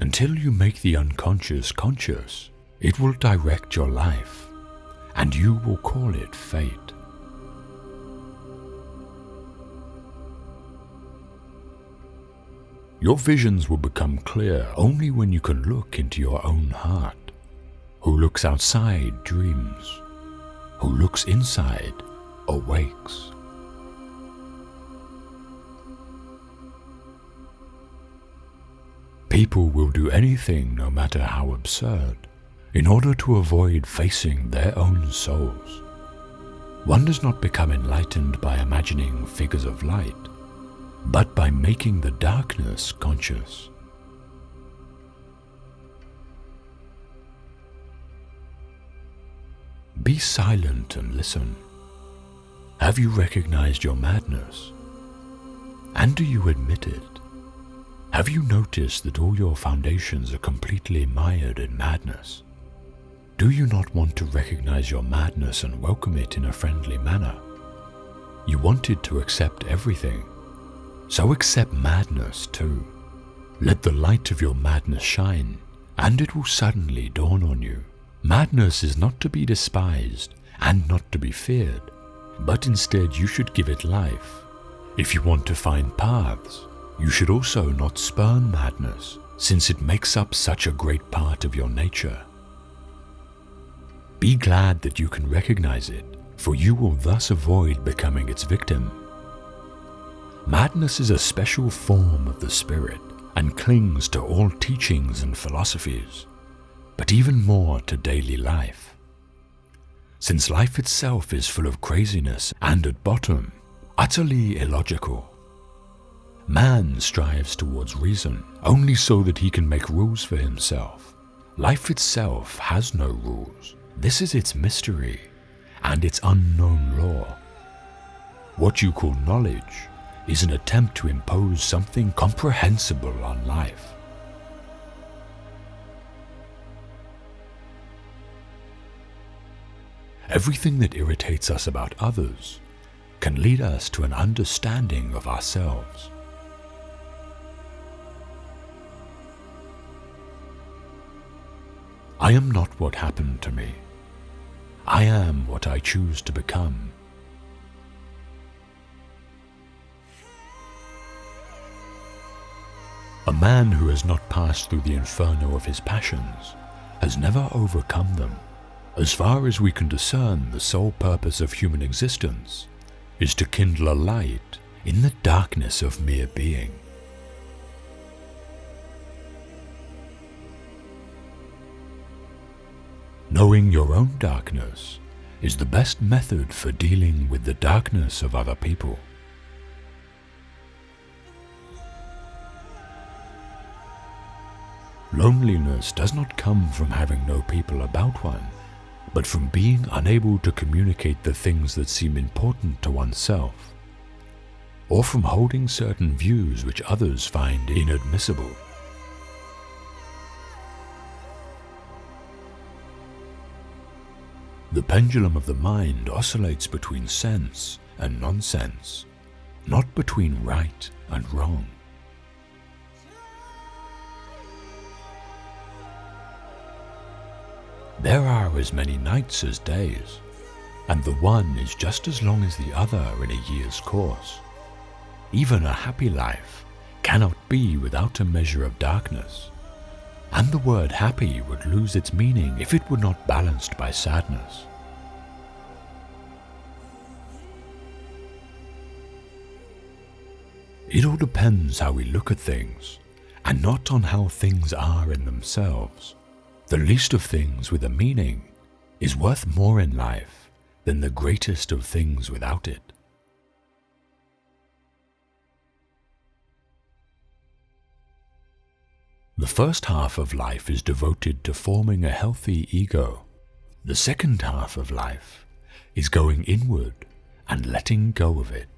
Until you make the unconscious conscious, it will direct your life, and you will call it fate. Your visions will become clear only when you can look into your own heart. Who looks outside dreams. Who looks inside awakes. People will do anything, no matter how absurd, in order to avoid facing their own souls. One does not become enlightened by imagining figures of light, but by making the darkness conscious. Be silent and listen. Have you recognized your madness? And do you admit it? Have you noticed that all your foundations are completely mired in madness? Do you not want to recognize your madness and welcome it in a friendly manner? You wanted to accept everything, so accept madness too. Let the light of your madness shine, and it will suddenly dawn on you. Madness is not to be despised and not to be feared, but instead you should give it life. If you want to find paths, you should also not spurn madness, since it makes up such a great part of your nature. Be glad that you can recognize it, for you will thus avoid becoming its victim. Madness is a special form of the spirit and clings to all teachings and philosophies, but even more to daily life. Since life itself is full of craziness and at bottom, utterly illogical. Man strives towards reason only so that he can make rules for himself. Life itself has no rules. This is its mystery and its unknown law. What you call knowledge is an attempt to impose something comprehensible on life. Everything that irritates us about others can lead us to an understanding of ourselves. I am not what happened to me. I am what I choose to become. A man who has not passed through the inferno of his passions has never overcome them. As far as we can discern, the sole purpose of human existence is to kindle a light in the darkness of mere being. Knowing your own darkness is the best method for dealing with the darkness of other people. Loneliness does not come from having no people about one, but from being unable to communicate the things that seem important to oneself, or from holding certain views which others find inadmissible. The pendulum of the mind oscillates between sense and nonsense, not between right and wrong. There are as many nights as days, and the one is just as long as the other in a year's course. Even a happy life cannot be without a measure of darkness, and the word happy would lose its meaning if it were not balanced by sadness. It all depends how we look at things, and not on how things are in themselves. The least of things with a meaning is worth more in life than the greatest of things without it. The first half of life is devoted to forming a healthy ego. The second half of life is going inward and letting go of it.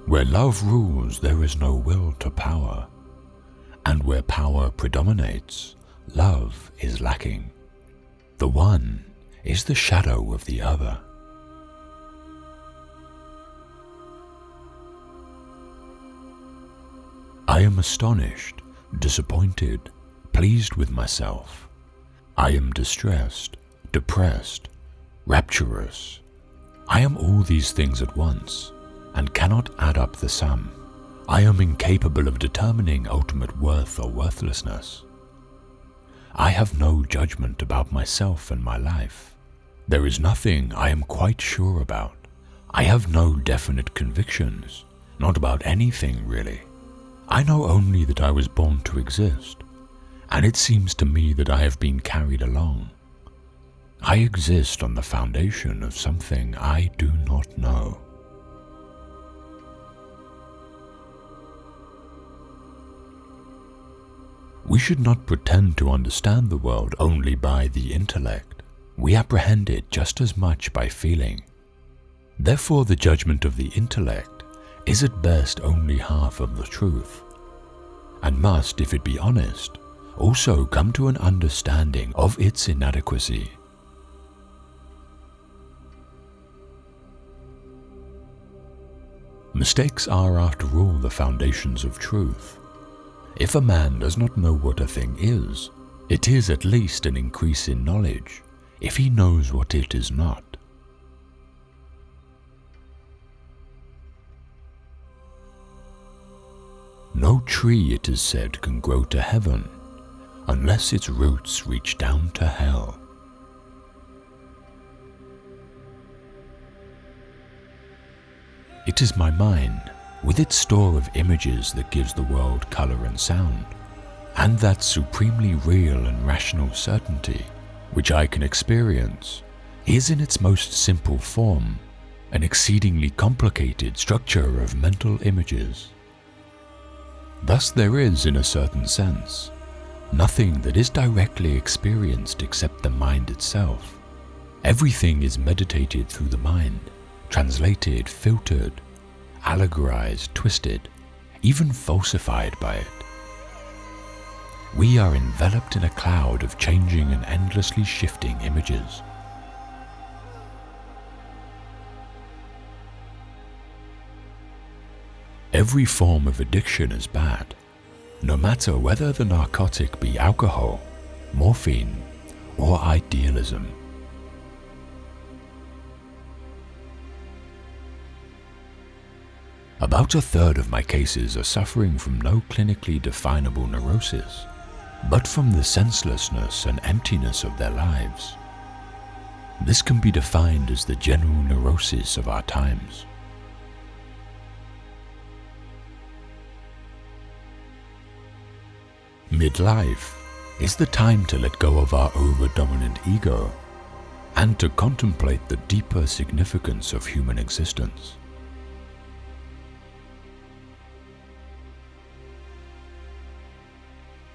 Where love rules, there is no will to power, and where power predominates, love is lacking. The one is the shadow of the other. I am astonished, disappointed, pleased with myself. I am distressed, depressed, rapturous. I am all these things at once, and cannot add up the sum. I am incapable of determining ultimate worth or worthlessness. I have no judgment about myself and my life. There is nothing I am quite sure about. I have no definite convictions, not about anything really. I know only that I was born to exist, and it seems to me that I have been carried along. I exist on the foundation of something I do not know. We should not pretend to understand the world only by the intellect. We apprehend it just as much by feeling. Therefore, the judgment of the intellect is at best only half of the truth, and must, if it be honest, also come to an understanding of its inadequacy. Mistakes are, after all, the foundations of truth. If a man does not know what a thing is, it is at least an increase in knowledge if he knows what it is not. No tree, it is said, can grow to heaven unless its roots reach down to hell. It is my mind, with its store of images, that gives the world color and sound, and that supremely real and rational certainty, which I can experience, is in its most simple form an exceedingly complicated structure of mental images. Thus there is, in a certain sense, nothing that is directly experienced except the mind itself. Everything is meditated through the mind, translated, filtered, allegorized, twisted, even falsified by it. We are enveloped in a cloud of changing and endlessly shifting images. Every form of addiction is bad, no matter whether the narcotic be alcohol, morphine, or idealism. About a third of my cases are suffering from no clinically definable neurosis, but from the senselessness and emptiness of their lives. This can be defined as the general neurosis of our times. Midlife is the time to let go of our over-dominant ego and to contemplate the deeper significance of human existence.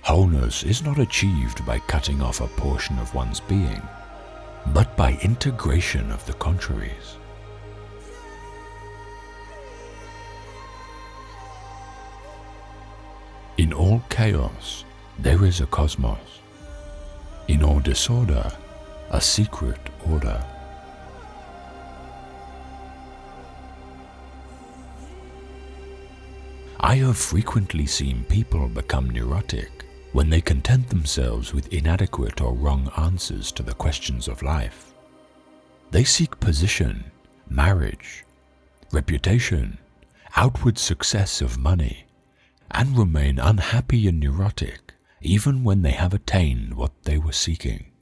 Wholeness is not achieved by cutting off a portion of one's being, but by integration of the contraries. In all chaos, there is a cosmos. In all disorder, a secret order. I have frequently seen people become neurotic when they content themselves with inadequate or wrong answers to the questions of life. They seek position, marriage, reputation, outward success of money, and remain unhappy and neurotic even when they have attained what they were seeking.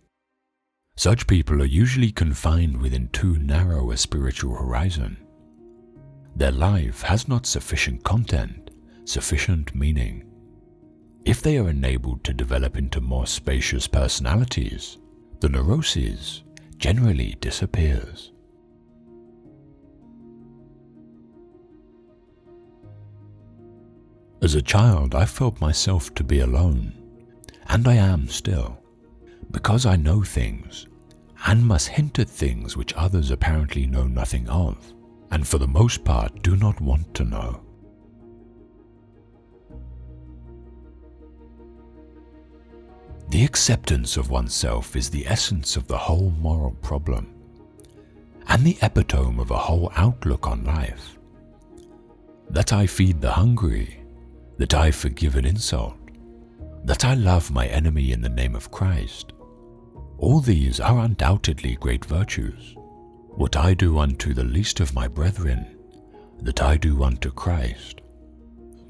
Such people are usually confined within too narrow a spiritual horizon. Their life has not sufficient content, sufficient meaning. If they are enabled to develop into more spacious personalities, the neurosis generally disappears. As a child, I felt myself to be alone, and I am still, because I know things and must hint at things which others apparently know nothing of, and for the most part do not want to know. The acceptance of oneself is the essence of the whole moral problem, and the epitome of a whole outlook on life. That I feed the hungry, that I forgive an insult, that I love my enemy in the name of Christ. All these are undoubtedly great virtues. What I do unto the least of my brethren, that I do unto Christ.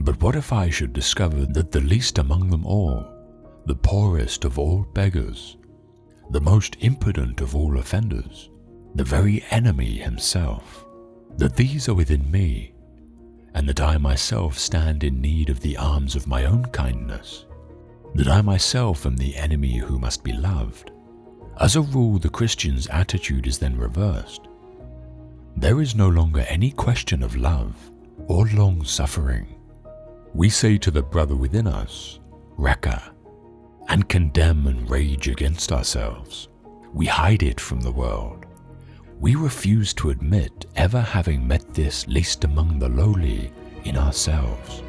But what if I should discover that the least among them all, the poorest of all beggars, the most impudent of all offenders, the very enemy himself, that these are within me, and that I myself stand in need of the arms of my own kindness, that I myself am the enemy who must be loved? As a rule, the Christian's attitude is then reversed. There is no longer any question of love or long-suffering. We say to the brother within us, Raka, and condemn and rage against ourselves. We hide it from the world. We refuse to admit ever having met this least among the lowly in ourselves.